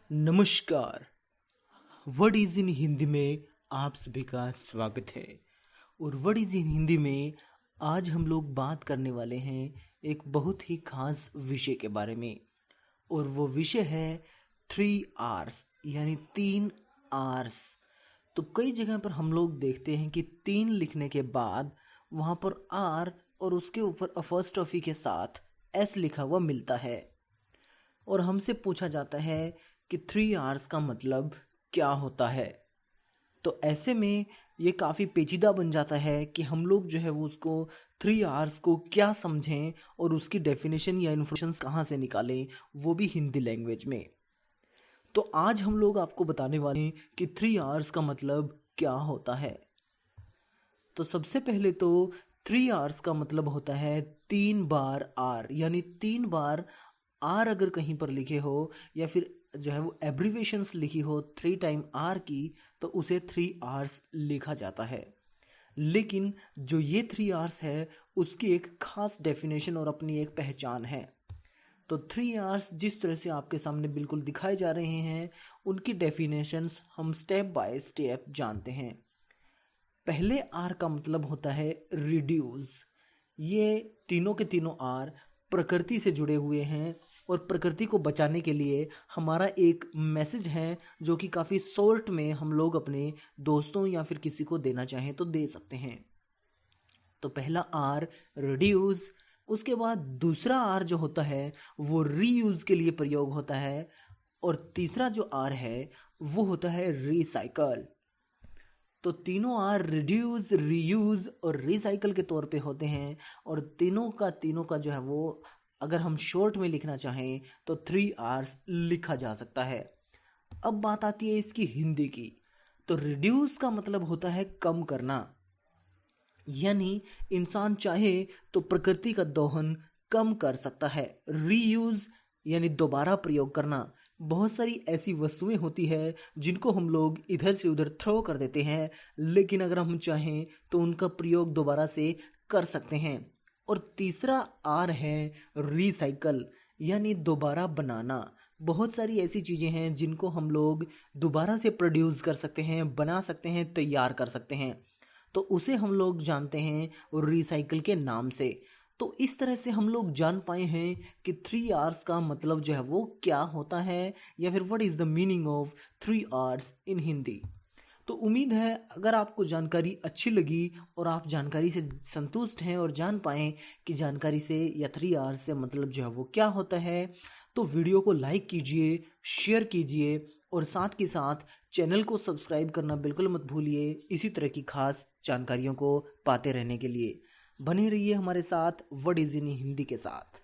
नमस्कार। Word is in Hindi में आप सभी का स्वागत है। और वर्ड इज़ इन हिंदी में आज हम लोग बात करने वाले हैं एक बहुत ही खास विषय के बारे में। और वो विषय है 3 R's यानी 3 R's। तो कई जगह पर हम लोग देखते हैं कि 3 लिखने के बाद वहाँ पर R और उसके ऊपर अपॉस्ट्रोफी के साथ S लिखा हुआ मिलता है। और हमसे पूछा जाता है कि 3 R's का मतलब क्या होता है। तो ऐसे में ये काफ़ी पेचीदा बन जाता है कि हम लोग जो है वो उसको 3 R's को क्या समझें और उसकी डेफिनेशन या इन्फॉर्मेशन कहाँ से निकालें, वो भी हिंदी लैंग्वेज में। तो आज हम लोग आपको बताने वाले हैं कि 3 R's का मतलब क्या होता है। तो सबसे पहले तो 3 R's का मतलब होता है 3 बार R, यानी 3 बार R अगर कहीं पर लिखे हो या फिर जो है वो एब्रीवेशंस लिखी हो 3 टाइम R की, तो उसे 3 R's लिखा जाता है। लेकिन जो ये 3 R's है उसकी एक खास डेफिनेशन और अपनी एक पहचान है। तो 3 R's जिस तरह से आपके सामने बिल्कुल दिखाए जा रहे हैं, उनकी डेफिनेशंस हम स्टेप बाय स्टेप जानते हैं। पहले आर का मतलब होता है रिड्यूस। ये तीनों के तीनों आर प्रकृति से जुड़े हुए हैं और प्रकृति को बचाने के लिए हमारा एक मैसेज है जो कि काफ़ी शॉर्ट में हम लोग अपने दोस्तों या फिर किसी को देना चाहें तो दे सकते हैं। तो पहला आर रिड्यूस, उसके बाद दूसरा आर जो होता है वो रीयूज के लिए प्रयोग होता है, और तीसरा जो आर है वो होता है रिसाइकल। तो तीनों आर रिड्यूस, रीयूज और रिसाइकल के तौर पे होते हैं। और तीनों का जो है वो अगर हम शॉर्ट में लिखना चाहें तो 3 R's लिखा जा सकता है। अब बात आती है इसकी हिंदी की। तो रिड्यूस का मतलब होता है कम करना, यानी इंसान चाहे तो प्रकृति का दोहन कम कर सकता है। रीयूज यानी दोबारा प्रयोग करना। बहुत सारी ऐसी वस्तुएं होती है जिनको हम लोग इधर से उधर थ्रो कर देते हैं, लेकिन अगर हम चाहें तो उनका प्रयोग दोबारा से कर सकते हैं। और तीसरा आर है रिसाइकल, यानी दोबारा बनाना। बहुत सारी ऐसी चीज़ें हैं जिनको हम लोग दोबारा से प्रोड्यूस कर सकते हैं, बना सकते हैं, तैयार कर सकते हैं। तो उसे हम लोग जानते हैं रिसाइकल के नाम से। तो इस तरह से हम लोग जान पाए हैं कि 3 R's का मतलब जो है वो क्या होता है, या फिर what is the meaning of 3 R's इन हिंदी। तो उम्मीद है अगर आपको जानकारी अच्छी लगी और आप जानकारी से संतुष्ट हैं और जान पाएँ कि जानकारी से या 3 R's से मतलब जो है वो क्या होता है, तो वीडियो को लाइक कीजिए, शेयर कीजिए और साथ के साथ चैनल को सब्सक्राइब करना बिल्कुल मत भूलिए, इसी तरह की खास जानकारियों को पाते रहने के लिए। बने रहिए हमारे साथ वर्ड इज़ इन हिंदी के साथ।